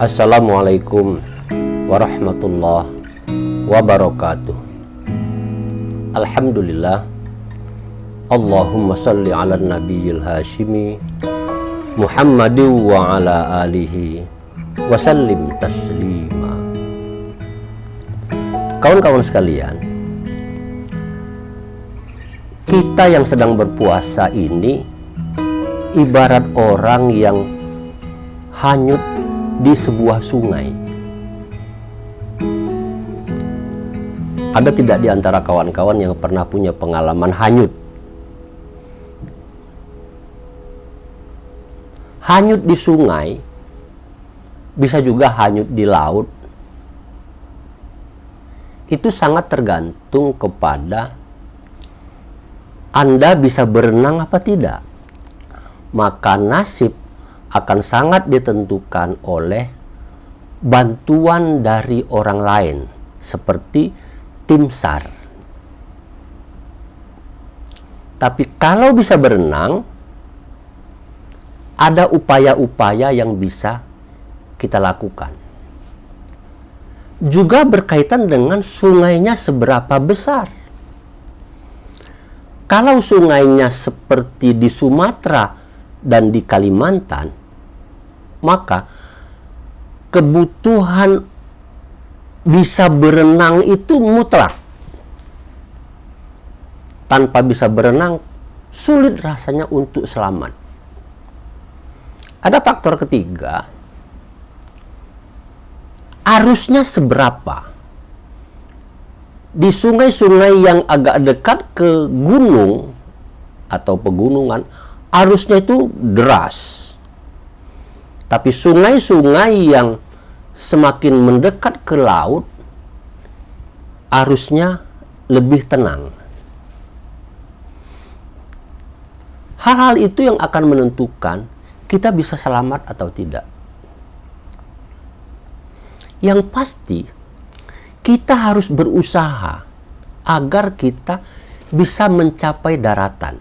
Assalamualaikum warahmatullahi wabarakatuh. Alhamdulillah. Allahumma salli ala nabiyil hashimi Muhammadin wa ala alihi wa sallim taslima. Kawan-kawan sekalian, kita yang sedang berpuasa ini ibarat orang yang hanyut di sebuah sungai. Ada tidak di antara kawan-kawan yang pernah punya pengalaman hanyut? Hanyut di sungai, bisa juga hanyut di laut. Itu sangat tergantung kepada Anda bisa berenang apa tidak. Maka nasib akan sangat ditentukan oleh bantuan dari orang lain, seperti tim SAR. Tapi kalau bisa berenang, ada upaya-upaya yang bisa kita lakukan. Juga berkaitan dengan sungainya seberapa besar. Kalau sungainya seperti di Sumatera dan di Kalimantan, maka kebutuhan bisa berenang itu mutlak. Tanpa bisa berenang, sulit rasanya untuk selamat. Ada faktor ketiga, arusnya seberapa. Di sungai-sungai yang agak dekat ke gunung atau pegunungan, arusnya itu deras. Tapi sungai-sungai yang semakin mendekat ke laut, arusnya lebih tenang. Hal-hal itu yang akan menentukan kita bisa selamat atau tidak. Yang pasti, kita harus berusaha agar kita bisa mencapai daratan.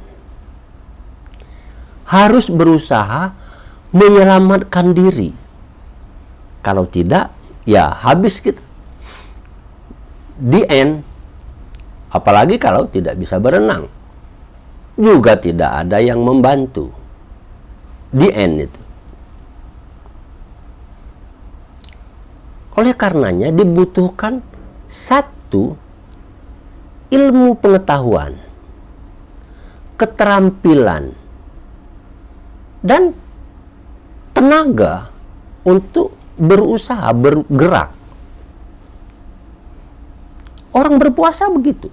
Harus berusaha menyelamatkan diri. Kalau tidak, ya habis kita. The end. Apalagi kalau tidak bisa berenang. Juga tidak ada yang membantu. The end itu. Oleh karenanya dibutuhkan satu, ilmu pengetahuan, keterampilan, dan tenaga untuk berusaha, bergerak. Orang berpuasa begitu.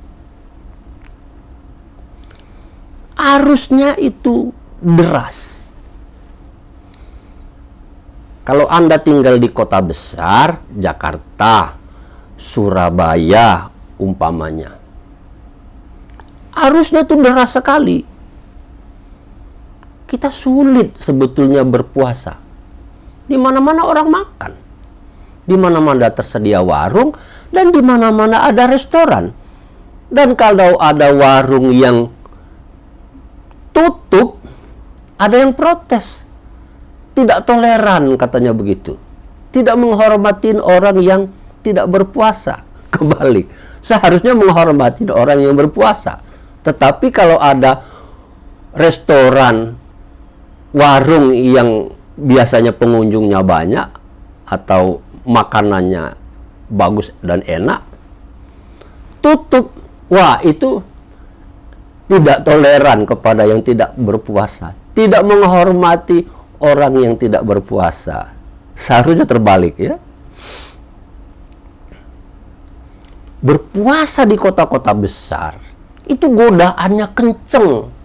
Arusnya itu deras. Kalau Anda tinggal di kota besar, Jakarta, Surabaya umpamanya, arusnya itu deras sekali. Kita sulit sebetulnya berpuasa. Di mana-mana orang makan. Di mana-mana tersedia warung dan di mana-mana ada restoran. Dan kalau ada warung yang tutup, ada yang protes. Tidak toleran katanya begitu. Tidak menghormati orang yang tidak berpuasa. Kebalik. Seharusnya menghormati orang yang berpuasa. Tetapi kalau ada restoran, warung yang biasanya pengunjungnya banyak atau makanannya bagus dan enak, tutup. Wah, itu tidak toleran kepada yang tidak berpuasa. Tidak menghormati orang yang tidak berpuasa. Seharusnya terbalik, ya. Berpuasa di kota-kota besar itu godaannya kenceng.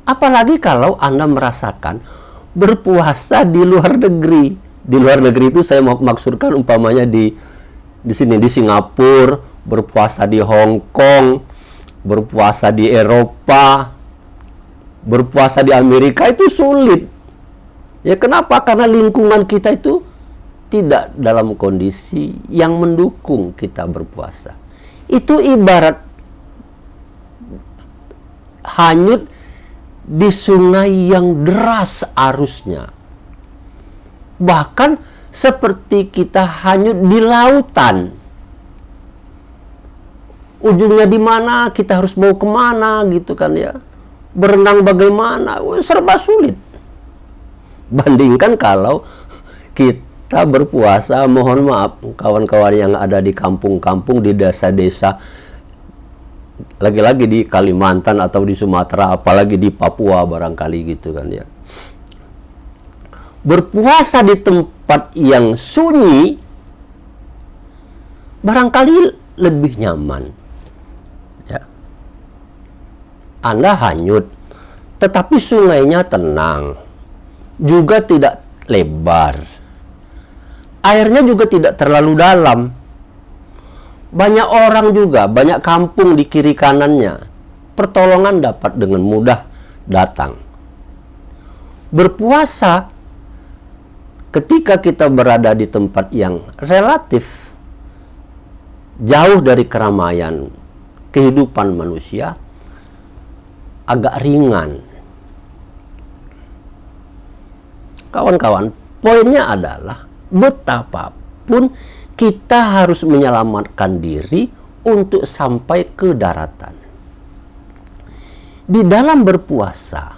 Apalagi kalau Anda merasakan berpuasa di luar negeri. Di luar negeri itu saya maksudkan umpamanya di sini di Singapura, berpuasa di Hong Kong, berpuasa di Eropa, berpuasa di Amerika itu sulit. Ya kenapa? Karena lingkungan kita itu tidak dalam kondisi yang mendukung kita berpuasa. Itu ibarat hanyut di sungai yang deras arusnya. Bahkan seperti kita hanyut di lautan. Ujungnya di mana, kita harus mau kemana gitu kan ya. Berenang bagaimana, serba sulit. Bandingkan kalau kita berpuasa, mohon maaf kawan-kawan yang ada di kampung-kampung, di desa-desa, lagi-lagi di Kalimantan atau di Sumatera, apalagi di Papua barangkali gitu kan ya. Berpuasa di tempat yang sunyi barangkali lebih nyaman. Ya. Anda hanyut, tetapi sungainya tenang, juga tidak lebar. Airnya juga tidak terlalu dalam. Banyak orang juga, banyak kampung di kiri kanannya. Pertolongan dapat dengan mudah datang. Berpuasa ketika kita berada di tempat yang relatif jauh dari keramaian kehidupan manusia, agak ringan. Kawan-kawan, poinnya adalah betapapun kita harus menyelamatkan diri untuk sampai ke daratan. Di dalam berpuasa,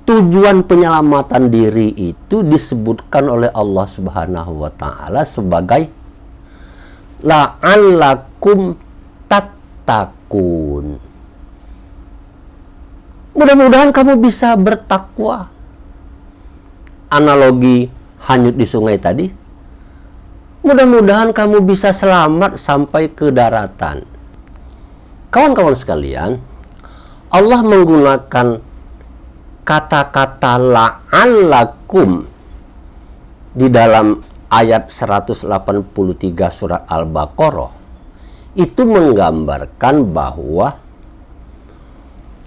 tujuan penyelamatan diri itu disebutkan oleh Allah Subhanahu wa taala sebagai la'allakum tattaqun. Mudah-mudahan kamu bisa bertakwa. Analogi hanyut di sungai tadi, mudah-mudahan kamu bisa selamat sampai ke daratan. Kawan-kawan sekalian, Allah menggunakan kata-kata la'allakum di dalam ayat 183 surat Al-Baqarah itu menggambarkan bahwa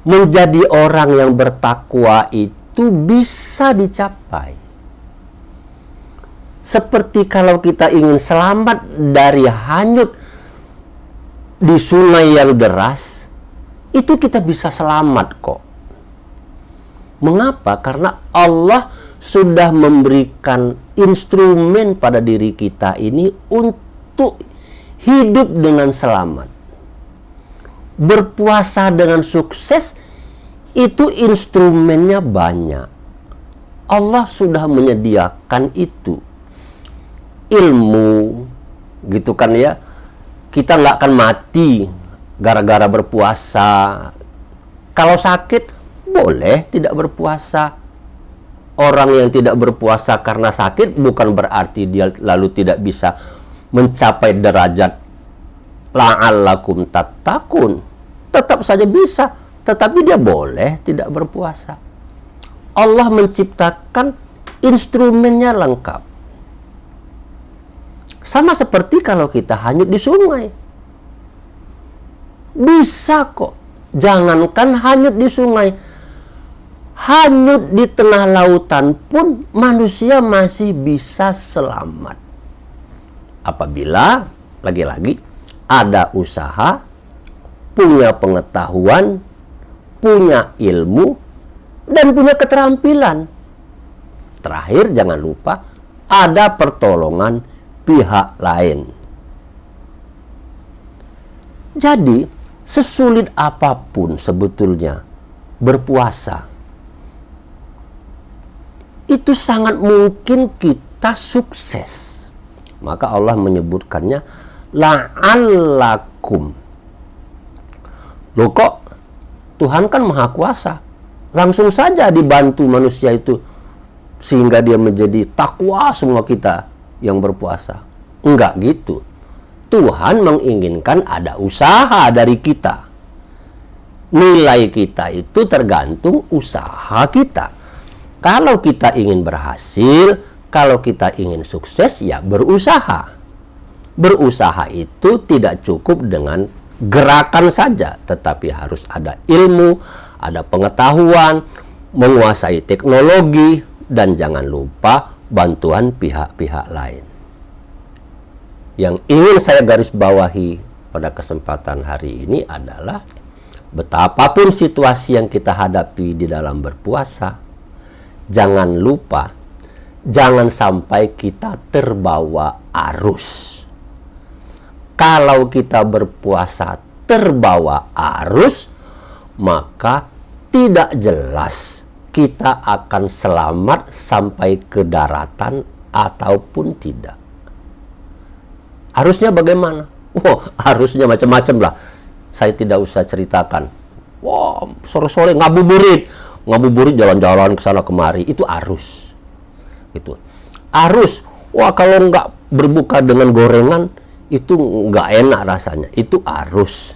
menjadi orang yang bertakwa itu bisa dicapai. Seperti kalau kita ingin selamat dari hanyut di sungai yang deras, itu kita bisa selamat kok. Mengapa? Karena Allah sudah memberikan instrumen pada diri kita ini untuk hidup dengan selamat. Berpuasa dengan sukses itu instrumennya banyak. Allah sudah menyediakan itu. Ilmu, gitu kan ya. Kita nggak akan mati gara-gara berpuasa. Kalau sakit, boleh tidak berpuasa. Orang yang tidak berpuasa karena sakit bukan berarti dia lalu tidak bisa mencapai derajat la'allakum tattaqun. Tetap saja bisa, tetapi dia boleh tidak berpuasa. Allah menciptakan instrumennya lengkap. Sama seperti kalau kita hanyut di sungai. Bisa kok. Jangankan hanyut di sungai, hanyut di tengah lautan pun manusia masih bisa selamat. Apabila, lagi-lagi, ada usaha, punya pengetahuan, punya ilmu, dan punya keterampilan. Terakhir, jangan lupa, ada pertolongan pihak lain. Jadi, sesulit apapun sebetulnya berpuasa, itu sangat mungkin kita sukses. Maka Allah menyebutkannya la'allakum. Loh kok Tuhan kan maha kuasa, langsung saja dibantu manusia itu sehingga dia menjadi takwa semua kita yang berpuasa. Enggak gitu. Tuhan menginginkan ada usaha dari kita. Nilai kita itu tergantung usaha kita. Kalau kita ingin berhasil, kalau kita ingin sukses, ya berusaha. Berusaha itu tidak cukup dengan gerakan saja, tetapi harus ada ilmu, ada pengetahuan, menguasai teknologi, dan jangan lupa bantuan pihak-pihak lain. Yang ingin saya garis bawahi pada kesempatan hari ini adalah betapapun situasi yang kita hadapi di dalam berpuasa, jangan lupa jangan sampai kita terbawa arus. Kalau kita berpuasa terbawa arus, maka tidak jelas kita akan selamat sampai ke daratan ataupun tidak. Arusnya bagaimana? Arusnya macam-macam lah. Saya tidak usah ceritakan. Sore-sore ngabuburit jalan-jalan ke sana kemari, itu arus. Gitu. Arus, kalau nggak berbuka dengan gorengan, itu nggak enak rasanya. Itu arus.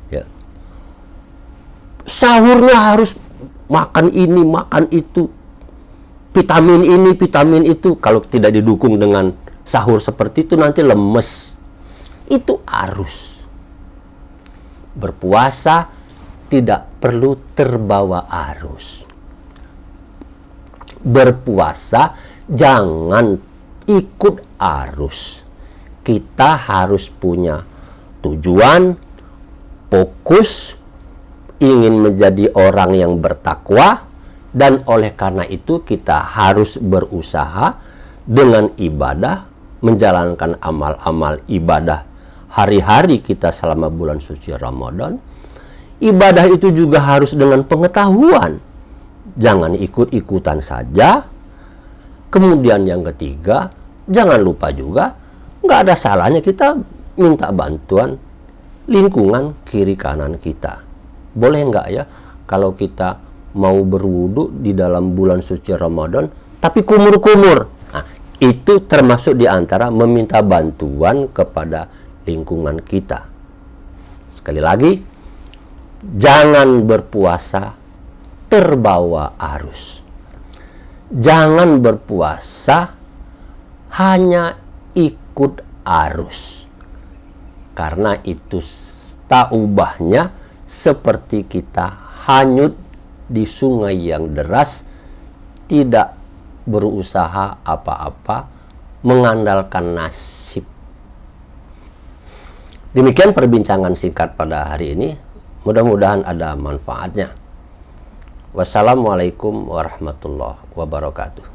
Ya. Sahurnya harus makan ini, makan itu, vitamin ini, vitamin itu. Kalau tidak didukung dengan sahur seperti itu, nanti lemes. Itu arus. Berpuasa tidak perlu terbawa arus. Berpuasa jangan ikut arus. Kita harus punya tujuan, fokus, ingin menjadi orang yang bertakwa, dan oleh karena itu kita harus berusaha dengan ibadah, menjalankan amal-amal ibadah hari-hari kita selama bulan suci Ramadan. Ibadah itu juga harus dengan pengetahuan, jangan ikut-ikutan saja. Kemudian yang ketiga, jangan lupa juga, nggak ada salahnya kita minta bantuan lingkungan kiri kanan kita. Boleh nggak ya kalau kita mau berwudu di dalam bulan suci Ramadan tapi kumur-kumur? Nah, itu termasuk di antara meminta bantuan kepada lingkungan kita. Sekali lagi, jangan berpuasa terbawa arus. Jangan berpuasa hanya ikut arus. Karena itu tak ubahnya seperti kita hanyut di sungai yang deras, tidak berusaha apa-apa, mengandalkan nasib. Demikian perbincangan singkat pada hari ini. Mudah-mudahan ada manfaatnya. Wassalamualaikum warahmatullahi wabarakatuh.